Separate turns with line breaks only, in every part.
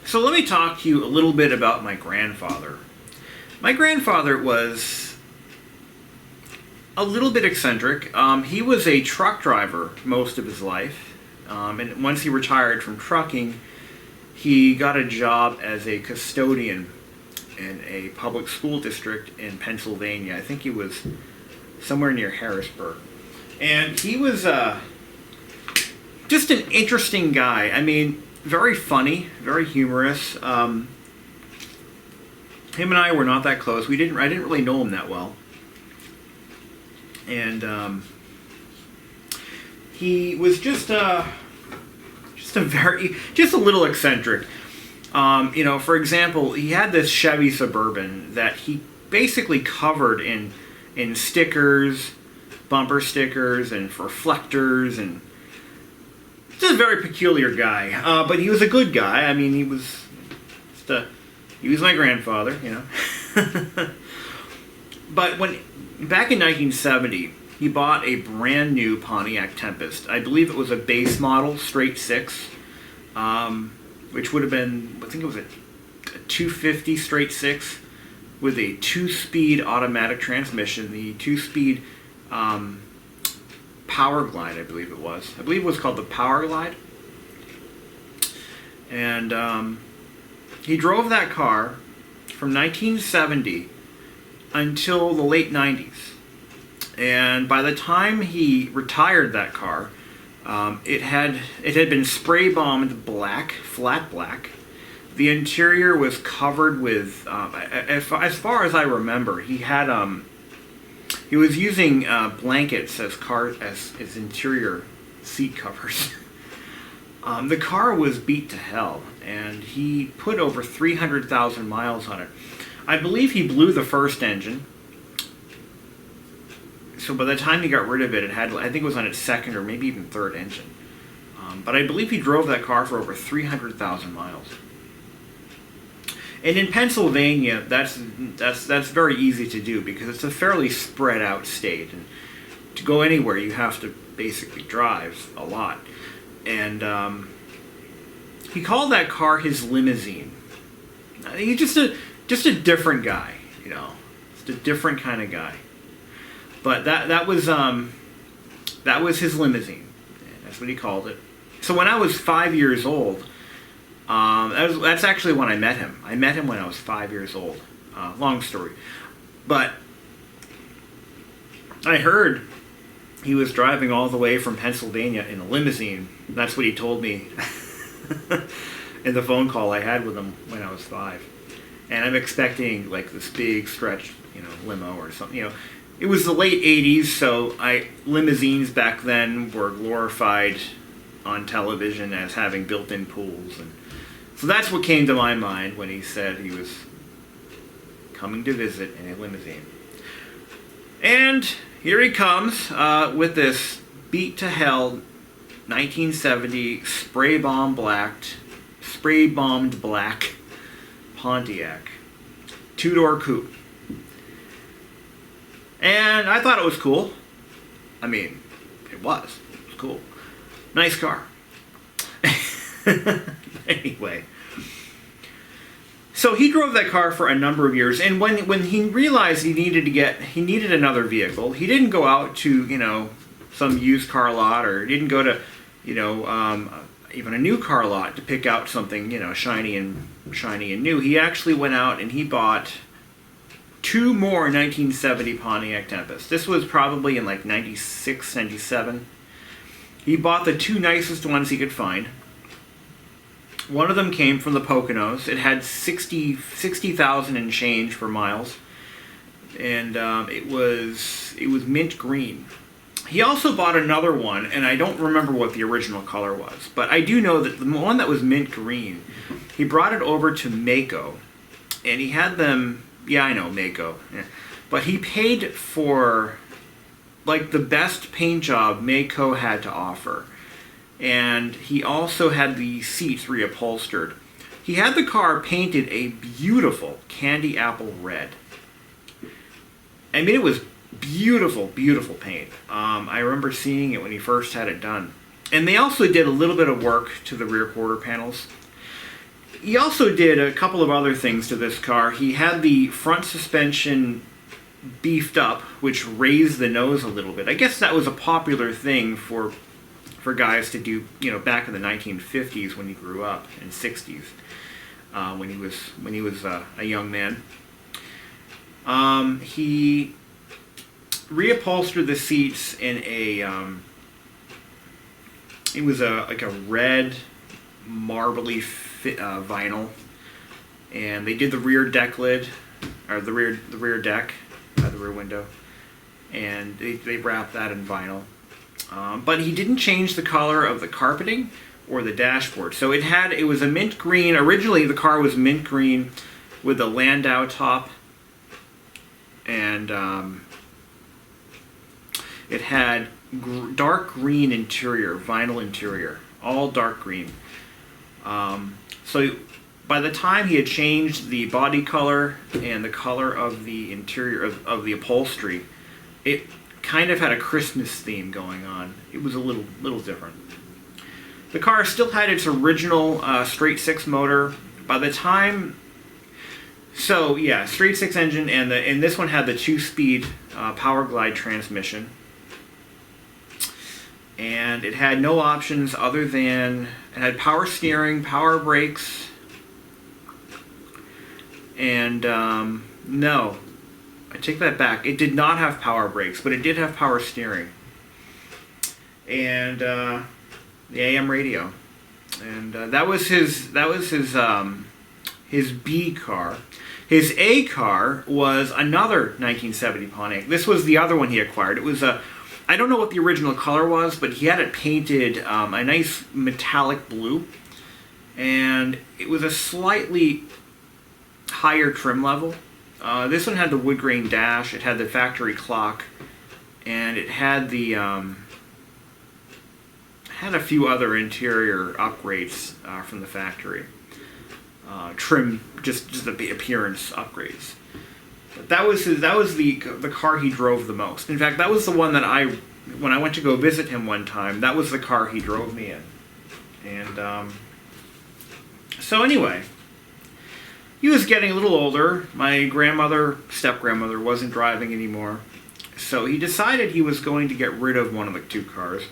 So let me talk to you a little bit about my grandfather. My grandfather was a little bit eccentric. He was a truck driver most of his life. And once he retired from trucking, he got a job as a custodian in a public school district in Pennsylvania. I think he was somewhere near Harrisburg. And he was just an interesting guy. I mean, very funny, very humorous. Him and I were not that close. I didn't really know him that well. And he was just a little eccentric. For example, he had this Chevy Suburban that he basically covered in stickers, bumper stickers, and reflectors, and just a very peculiar guy. But he was a good guy. I mean, he was my grandfather, But back in 1970, he bought a brand new Pontiac Tempest. I believe it was a base model, straight six, which would have been, I think it was a 250 straight six with a 2-speed automatic transmission. The 2-speed Power Glide, I believe it was. I believe it was called the Power Glide. And he drove that car from 1970 until the late 90s. And by the time he retired that car, it had been spray bombed black, flat black. The interior was covered with, as far as I remember, he was using blankets as interior seat covers. The car was beat to hell, and he put over 300,000 miles on it. I believe he blew the first engine. So by the time he got rid of it, I think it was on its second or maybe even third engine. But I believe he drove that car for over 300,000 miles. And in Pennsylvania, that's very easy to do because it's a fairly spread out state, and to go anywhere you have to basically drive a lot. And he called that car his limousine. He's just a different guy, just a different kind of guy. But that was his limousine. That's what he called it. So when I was 5 years old, that's actually when I met him. I met him when I was 5 years old. Long story. But I heard he was driving all the way from Pennsylvania in a limousine. That's what he told me in the phone call I had with him when I was 5. And I'm expecting like this big stretch, limo or something. It was the late 80s, so limousines back then were glorified on television as having built-in pools. And so that's what came to my mind when he said he was coming to visit in a limousine. And here he comes with this beat-to-hell 1970 spray-bombed black Pontiac two-door coupe. And I thought it was cool. I mean, it was cool. Nice car. Anyway. So he drove that car for a number of years, and when he realized he needed another vehicle, he didn't go out to, some used car lot, or he didn't go to, even a new car lot to pick out something, shiny and new. He actually went out and he bought 2 more 1970 Pontiac Tempest. This was probably in like 96, 97. He bought the 2 nicest ones he could find. One of them came from the Poconos. It had 60,000 and change for miles. And it was mint green. He also bought another one, and I don't remember what the original color was, but I do know that the one that was mint green, he brought it over to Mako, and he had them. Yeah, I know, Mako. Yeah. But he paid for, like, the best paint job Mako had to offer. And he also had the seats reupholstered. He had the car painted a beautiful candy apple red. I mean, it was beautiful, beautiful paint. I remember seeing it when he first had it done. And they also did a little bit of work to the rear quarter panels. He also did a couple of other things to this car. He had the front suspension beefed up, which raised the nose a little bit. I guess that was a popular thing for guys to do, back in the 1950s when he grew up, and 60s, when he was a young man. He reupholstered the seats in it was like a red marbly vinyl, and they did the rear deck lid, or the rear deck, the rear window, and they wrapped that in vinyl. But he didn't change the color of the carpeting or the dashboard. So it was a mint green. Originally the car was mint green with a Landau top, and it had dark green interior, vinyl interior, all dark green. So by the time he had changed the body color and the color of the interior of the upholstery, it kind of had a Christmas theme going on. It was a little different. The car still had its original straight six motor. By the time, straight six engine, and this one had the 2-speed Power Glide transmission, and it had no options other than it had power steering, power brakes, and no. I take that back. It did not have power brakes, but it did have power steering, and the AM radio, and that was his B car. His A car was another 1970 Pontiac. This was the other one he acquired. It was I don't know what the original color was, but he had it painted a nice metallic blue, and it was a slightly higher trim level. This one had the wood grain dash, it had the factory clock, and it had the had a few other interior upgrades from the factory. Trim, just the appearance upgrades. But that was the car he drove the most. In fact, that was the one that when I went to go visit him one time, that was the car he drove me in. And so anyway, he was getting a little older. My step-grandmother, wasn't driving anymore. So he decided he was going to get rid of one of the two cars.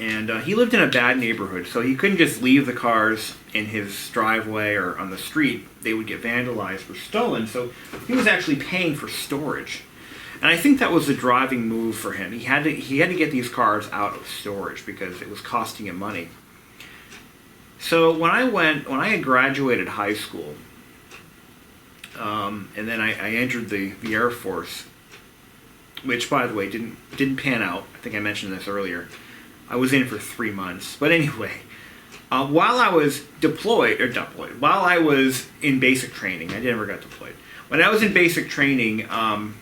And he lived in a bad neighborhood, so he couldn't just leave the cars in his driveway or on the street. They would get vandalized or stolen, so he was actually paying for storage. And I think that was a driving move for him. He had to get these cars out of storage because it was costing him money. So when I had graduated high school, and then I entered the Air Force, which, by the way, didn't pan out. I think I mentioned this earlier. I was in for 3 months. But anyway, while I was while I was in basic training, I never got deployed. When I was in basic training, I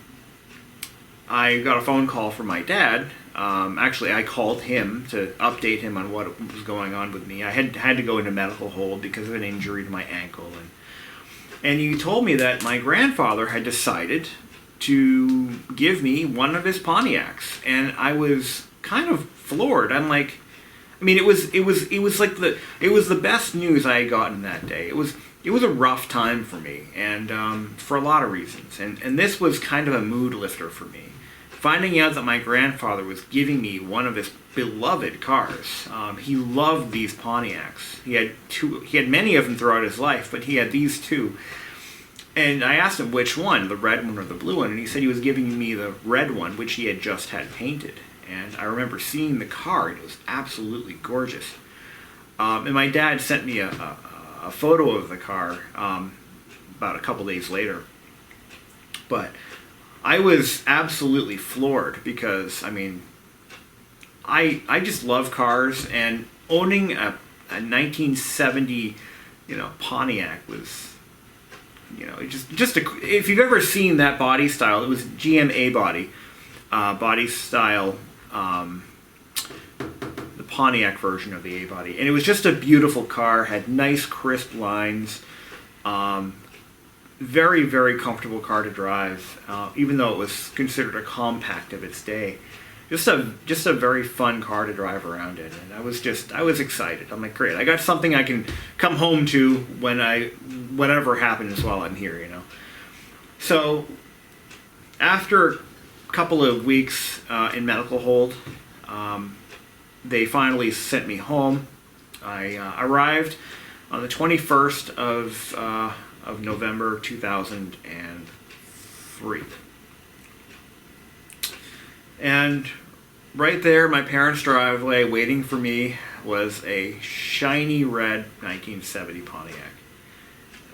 got a phone call from my dad. Actually, I called him to update him on what was going on with me. I had to go into medical hold because of an injury to my ankle, and he told me that my grandfather had decided to give me one of his Pontiacs, and I was kind of floored. I'm like, I mean, it was the best news I had gotten that day. It was a rough time for me, and for a lot of reasons, and this was kind of a mood lifter for me. Finding out that my grandfather was giving me one of his beloved cars. He loved these Pontiacs. He had many of them throughout his life, but he had these two. And I asked him which one, the red one or the blue one, and he said he was giving me the red one, which he had just had painted. And I remember seeing the car, and it was absolutely gorgeous. And my dad sent me a photo of the car about a couple days later. But I was absolutely floored because, I mean, I just love cars, and owning a 1970, Pontiac was, if you've ever seen that body style, it was GMA body style, the Pontiac version of the A body, and it was just a beautiful car. Had nice crisp lines. Very, very comfortable car to drive, even though it was considered a compact of its day. just a very fun car to drive around in, and I was excited. I'm like, great, I got something I can come home to when whatever happens while I'm here, you know. So after a couple of weeks in medical hold, they finally sent me home. I arrived on the 21st of November 2003. And right there in my parents' driveway waiting for me was a shiny red 1970 Pontiac.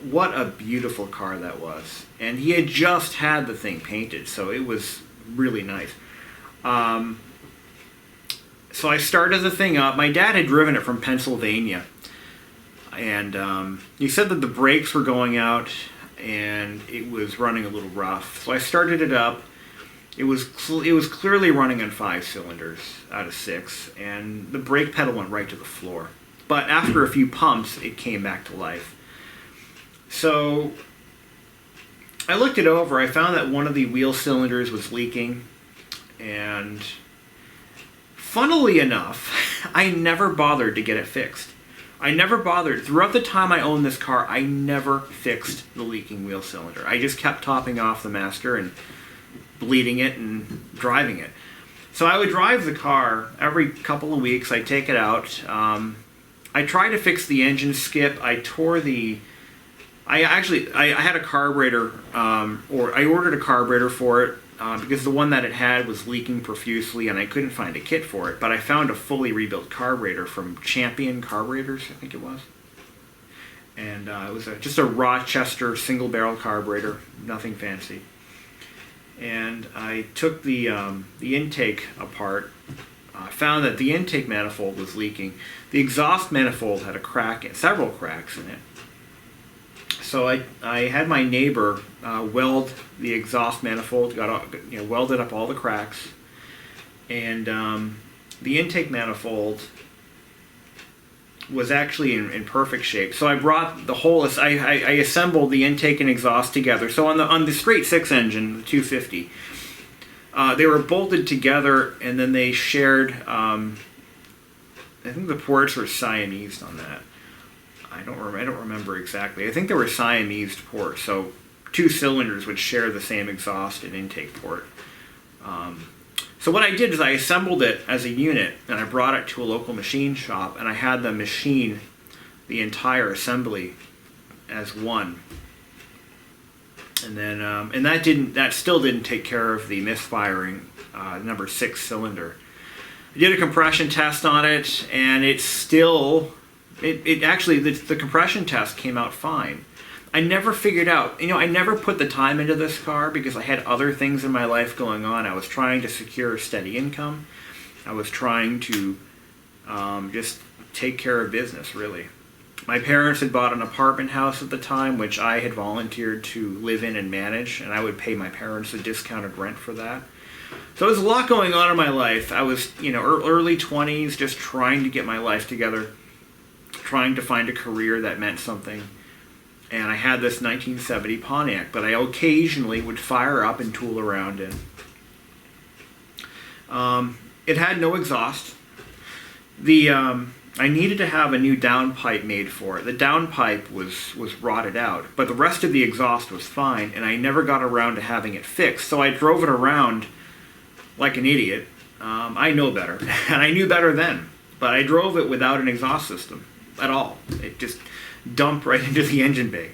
What a beautiful car that was. And he had just had the thing painted, so it was really nice. So I started the thing up. My dad had driven it from Pennsylvania. And he said that the brakes were going out and it was running a little rough. So I started it up. It was clearly running on 5 cylinders out of 6, and the brake pedal went right to the floor. But after a few pumps, it came back to life. So I looked it over. I found that one of the wheel cylinders was leaking, and funnily enough, I never bothered to get it fixed. I never bothered. Throughout the time I owned this car, I never fixed the leaking wheel cylinder. I just kept topping off the master and bleeding it and driving it. So I would drive the car every couple of weeks. I'd take it out. I tried to fix the engine skip. I tore the... I had a carburetor, or I ordered a carburetor for it because the one that it had was leaking profusely and I couldn't find a kit for it. But I found a fully rebuilt carburetor from Champion Carburetors, I think it was. And it was just a Rochester single barrel carburetor, nothing fancy. And I took the intake apart. I found that the intake manifold was leaking. The exhaust manifold had several cracks in it. So I had my neighbor weld the exhaust manifold, welded up all the cracks, and the intake manifold was actually in perfect shape. So I brought the whole, I assembled the intake and exhaust together. So on the straight 6 engine, the 250, they were bolted together, and then they shared, I think the ports were Siamese on that. I don't remember exactly. I think they were Siamese ports, so 2 cylinders would share the same exhaust and intake port. So what I did is I assembled it as a unit, and I brought it to a local machine shop, and I had them machine the entire assembly as one. And then, and that still didn't take care of the misfiring number 6 cylinder. I did a compression test on it, and it actually the compression test came out fine. I never figured out, I never put the time into this car because I had other things in my life going on. I was trying to secure a steady income. I was trying to just take care of business, really. My parents had bought an apartment house at the time, which I had volunteered to live in and manage, and I would pay my parents a discounted rent for that. So there was a lot going on in my life. I was, early 20s, just trying to get my life together, trying to find a career that meant something. And I had this 1970 Pontiac, but I occasionally would fire up and tool around in. It had no exhaust. I needed to have a new downpipe made for it. The downpipe was rotted out, but the rest of the exhaust was fine, and I never got around to having it fixed. So I drove it around like an idiot. I know better, and I knew better then. But I drove it without an exhaust system at all. It just dumped right into the engine bay.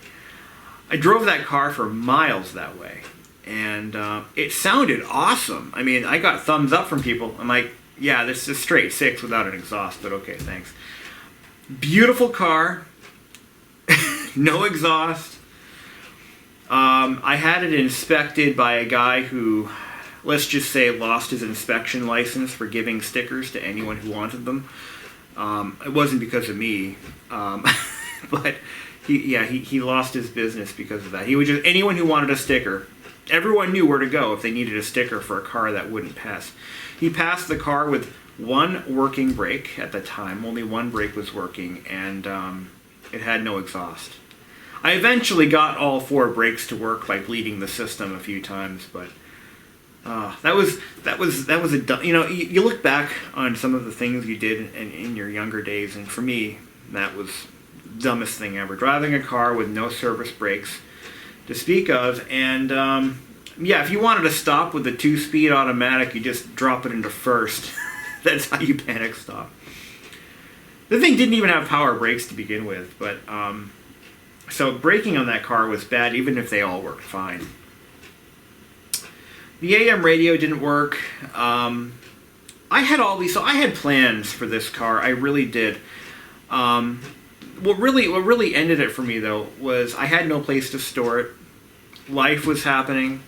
I drove that car for miles that way, and it sounded awesome. I mean, I got thumbs up from people. I'm like, yeah, this is straight 6 without an exhaust, but okay, thanks. Beautiful car, no exhaust. I had it inspected by a guy who, let's just say, lost his inspection license for giving stickers to anyone who wanted them. It wasn't because of me, but he lost his business because of that. He would just, anyone who wanted a sticker, everyone knew where to go if they needed a sticker for a car that wouldn't pass. He passed the car with 1 working brake at the time. Only 1 brake was working, and it had no exhaust. I eventually got all 4 brakes to work by bleeding the system a few times, but That was a you know, you look back on some of the things you did in your younger days, and for me, that was the dumbest thing ever. Driving a car with no service brakes to speak of, and yeah, if you wanted to stop with a 2-speed automatic, you just drop it into first. That's how you panic stop. The thing didn't even have power brakes to begin with, but so braking on that car was bad, even if they all worked fine. The AM radio didn't work. I had all these, so I had plans for this car. I really did. What really ended it for me though was I had no place to store it. Life was happening.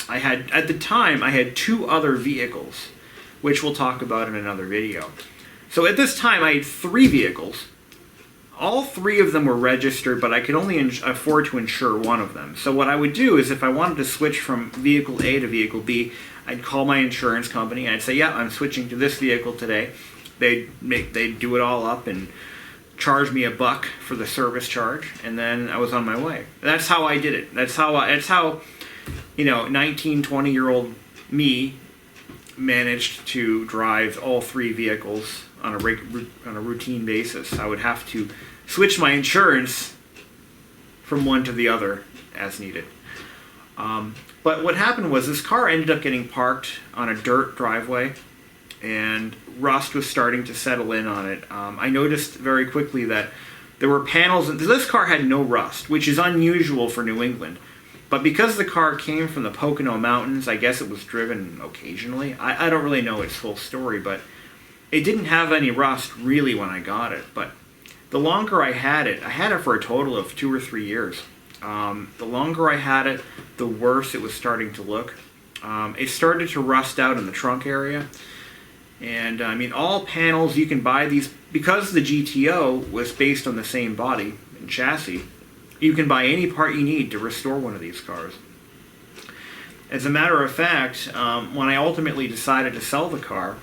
At the time I had 2 other vehicles, which we'll talk about in another video. So at this time I had 3 vehicles. All 3 of them were registered, but I could only afford to insure one of them. So what I would do is if I wanted to switch from vehicle A to vehicle B, I'd call my insurance company and I'd say, yeah, I'm switching to this vehicle today. They'd do it all up and charge me $1 for the service charge, and then I was on my way. That's how I did it. That's how you know, 19, 20-year-old me managed to drive all 3 vehicles on a routine basis. I would have to switch my insurance from one to the other as needed. But what happened was this car ended up getting parked on a dirt driveway, and rust was starting to settle in on it. I noticed very quickly that there were panels, and this car had no rust, which is unusual for New England. But because the car came from the Pocono Mountains, I guess it was driven occasionally. I don't really know its full story, but it didn't have any rust really when I got it. But the longer I had it for a total of 2 or 3 years. The longer I had it, the worse it was starting to look. It started to rust out in the trunk area. And I mean, all panels, you can buy these, because the GTO was based on the same body and chassis, you can buy any part you need to restore one of these cars. As a matter of fact, when I ultimately decided to sell the car,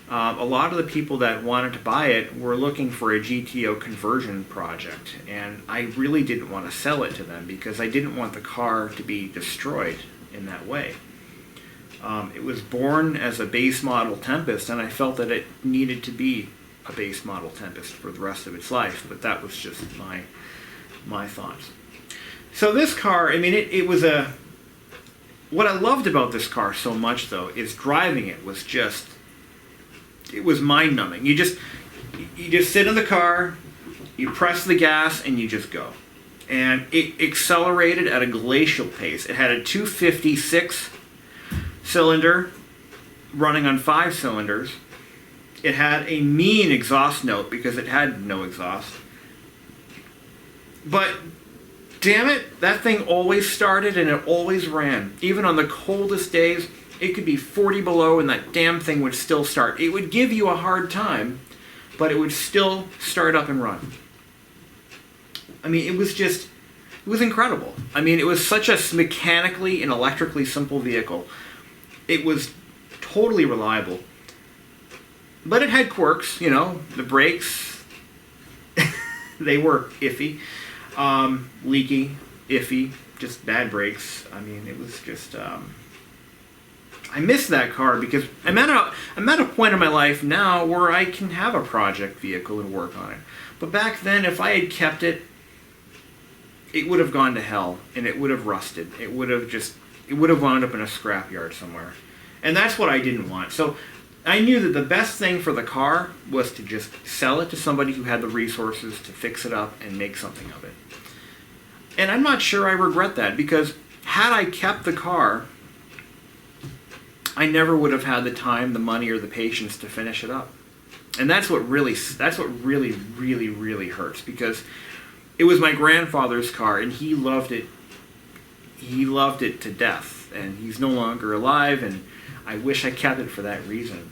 a lot of the people that wanted to buy it were looking for a GTO conversion project, and I really didn't want to sell it to them because I didn't want the car to be destroyed in that way. It was born as a base model Tempest, and I felt that it needed to be a base model Tempest for the rest of its life, but that was just my thoughts. So this car, I mean, it was a... What I loved about this car so much, though, is driving it was just... It was mind-numbing. You just sit in the car, you press the gas, and you just go. And it accelerated at a glacial pace. It had a 256 cylinder running on 5 cylinders. It had a mean exhaust note because it had no exhaust. But damn it, that thing always started and it always ran. Even on the coldest days, it could be 40 below and that damn thing would still start. It would give you a hard time, but it would still start up and run. I mean, it was incredible. I mean, it was such a mechanically and electrically simple vehicle. It was totally reliable. But it had quirks, you know, the brakes, they were iffy. Leaky, iffy, just bad brakes. I mean, it was just, I miss that car because I'm at a point in my life now where I can have a project vehicle and work on it. But back then, if I had kept it, it would have gone to hell and it would have rusted. It would have wound up in a scrapyard somewhere. And that's what I didn't want. So I knew that the best thing for the car was to just sell it to somebody who had the resources to fix it up and make something of it. And I'm not sure I regret that, because had I kept the car, I never would have had the time, the money, or the patience to finish it up. And that's what really, really hurts, because it was my grandfather's car, and he loved it. He loved it to death, and he's no longer alive, and I wish I kept it for that reason.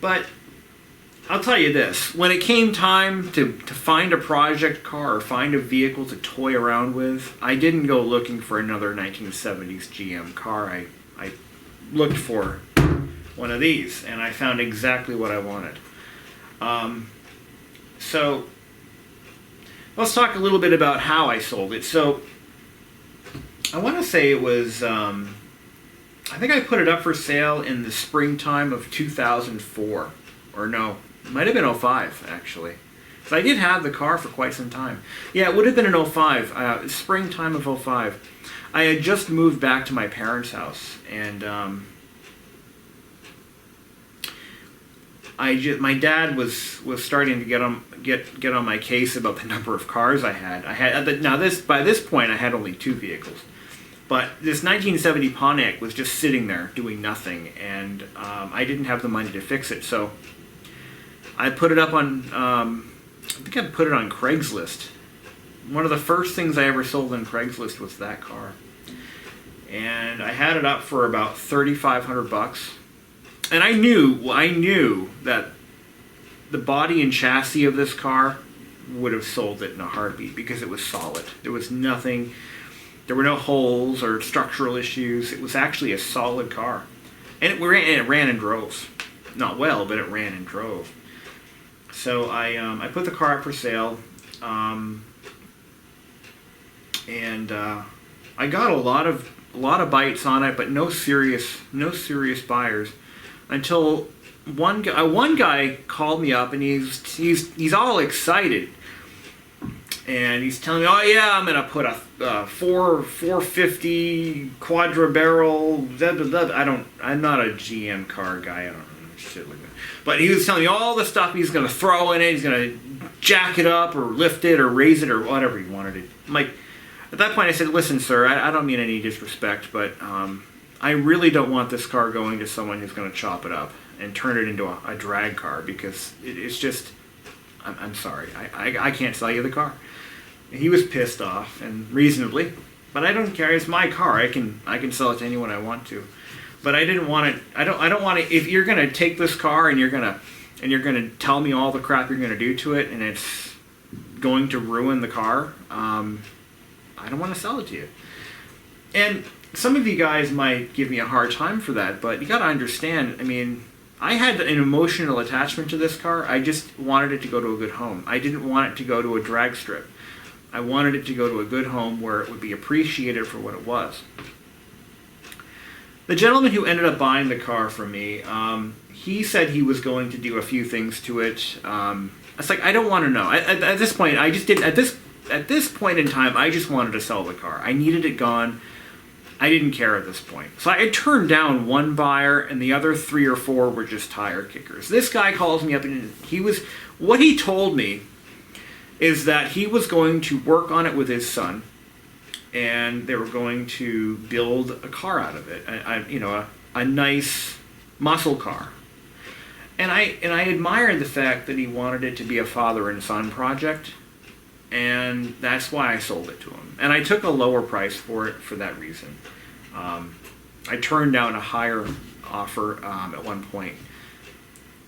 But I'll tell you this, when it came time to find a project car or find a vehicle to toy around with, I didn't go looking for another 1970s GM car. I looked for one of these, and I found exactly what I wanted. So let's talk a little bit about how I sold it. So I want to say it was I think I put it up for sale in the springtime of 2004. Or no, it might have been '05 actually. So I did have the car for quite some time. Yeah, it would have been in '05, springtime of '05. I had just moved back to my parents' house, and my dad was starting to get on my case about the number of cars I had. By this point I had only 2 vehicles, but this 1970 Pontiac was just sitting there doing nothing, and I didn't have the money to fix it, so I put it up on. I think I put it on Craigslist. One of the first things I ever sold on Craigslist was that car, and I had it up for about $3,500. And I knew that the body and chassis of this car would have sold it in a heartbeat because it was solid. There was nothing, there were no holes or structural issues. It was actually a solid car. And it ran and drove. Not well, but it ran and drove. So I put the car up for sale, and I got a lot of bites on it, but no serious buyers. Until one guy called me up, and he's all excited, and he's telling me, "Oh yeah, I'm gonna put a 450 quadra barrel." Blah, blah, blah. I'm not a GM car guy. I don't know shit like that. But he was telling me all the stuff he's gonna throw in it. He's gonna jack it up or lift it or raise it or whatever he wanted to. I'm like, at that point, I said, "Listen, sir, I don't mean any disrespect, but I really don't want this car going to someone who's going to chop it up and turn it into a drag car, because it's just, I'm sorry, I can't sell you the car." He was pissed off, and reasonably, but I don't care. It's my car. I can sell it to anyone I want to. But I didn't want it. I don't want to. If you're going to take this car and you're going to tell me all the crap you're going to do to it, and it's going to ruin the car, I don't want to sell it to you. And some of you guys might give me a hard time for that, but you got to understand, I mean, I had an emotional attachment to this car. I just wanted it to go to a good home. I didn't want it to go to a drag strip. I wanted it to go to a good home where it would be appreciated for what it was. The gentleman who ended up buying the car from me, he said he was going to do a few things to it. It's like, I don't want to know. At this point, I just didn't. At this point in time, I just wanted to sell the car. I needed it gone. I didn't care at this point. So I turned down one buyer, and the other 3 or 4 were just tire kickers. This guy calls me up, and what he told me is that he was going to work on it with his son, and they were going to build a car out of it, a nice muscle car. And I admired the fact that he wanted it to be a father and son project, and that's why I sold it to him. And I took a lower price for it for that reason. I turned down a higher offer at one point.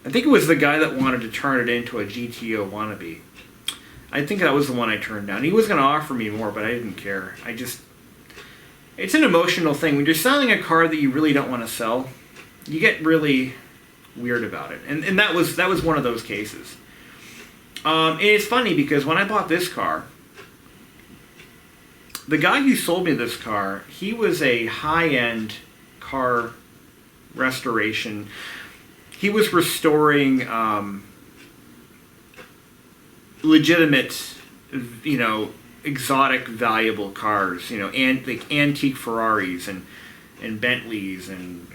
I think it was the guy that wanted to turn it into a GTO wannabe. I think that was the one I turned down. He was going to offer me more, but I didn't care. It's an emotional thing. When you're selling a car that you really don't want to sell, you get really weird about it. And that was one of those cases. And it's funny because when I bought this car, the guy who sold me this car, he was a high-end car restoration. He was restoring legitimate, exotic, valuable cars, like antique Ferraris and Bentleys and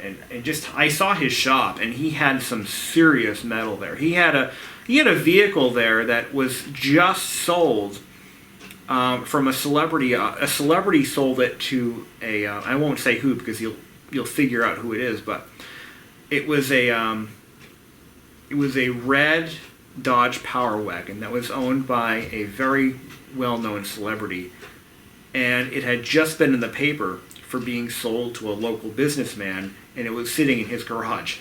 just, I saw his shop, and he had some serious metal there. He had a vehicle there that was just sold from a celebrity. A celebrity sold it to I won't say who because you'll figure out who it is, but it was a red Dodge Power Wagon that was owned by a very well-known celebrity, and it had just been in the paper for being sold to a local businessman, and it was sitting in his garage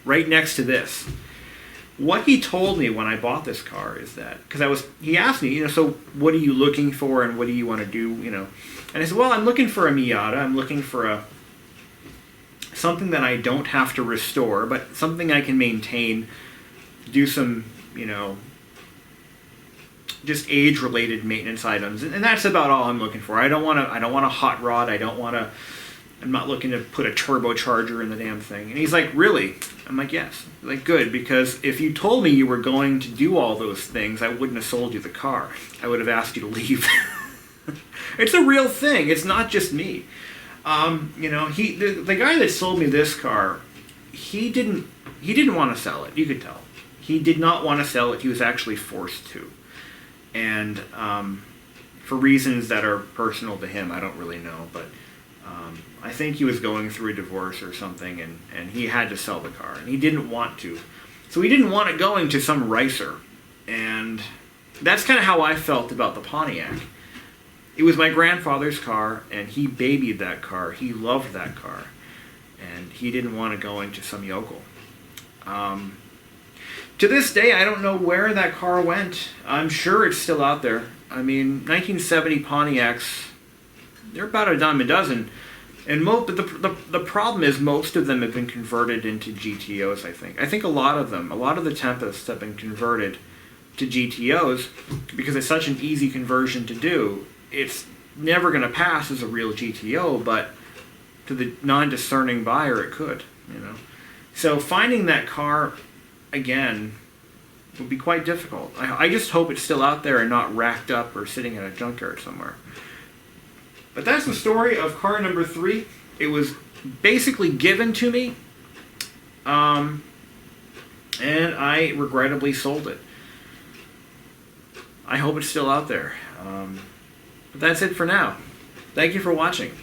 right next to this. What he told me when I bought this car is that, because he asked me, so what are you looking for and what do you want to do, and I said, well, I'm looking for a Miata. I'm looking for something that I don't have to restore, but something I can maintain, do some, just age-related maintenance items, and that's about all I'm looking for. I don't want a hot rod. I don't want I'm not looking to put a turbocharger in the damn thing. And he's like, really? I'm like, yes. Like, good, because if you told me you were going to do all those things, I wouldn't have sold you the car. I would have asked you to leave. It's a real thing. It's not just me. You know, the guy that sold me this car, he didn't want to sell it. You could tell. He did not want to sell it. He was actually forced to. And for reasons that are personal to him, I don't really know, but I think he was going through a divorce or something, and he had to sell the car, and he didn't want to. So he didn't want it going to some ricer. And that's kind of how I felt about the Pontiac. It was my grandfather's car, and he babied that car. He loved that car, and he didn't want it going to some yokel. To this day, I don't know where that car went. I'm sure it's still out there. I mean, 1970 Pontiacs, they're about a dime a dozen. And but the problem is most of them have been converted into GTOs, I think. I think a lot of the Tempests have been converted to GTOs because it's such an easy conversion to do. It's never going to pass as a real GTO, but to the non-discerning buyer, it could, you know. So finding that car again would be quite difficult. I just hope it's still out there and not racked up or sitting in a junkyard somewhere. But that's the story of car number 3. It was basically given to me, and I regrettably sold it. I hope it's still out there. But that's it for now. Thank you for watching.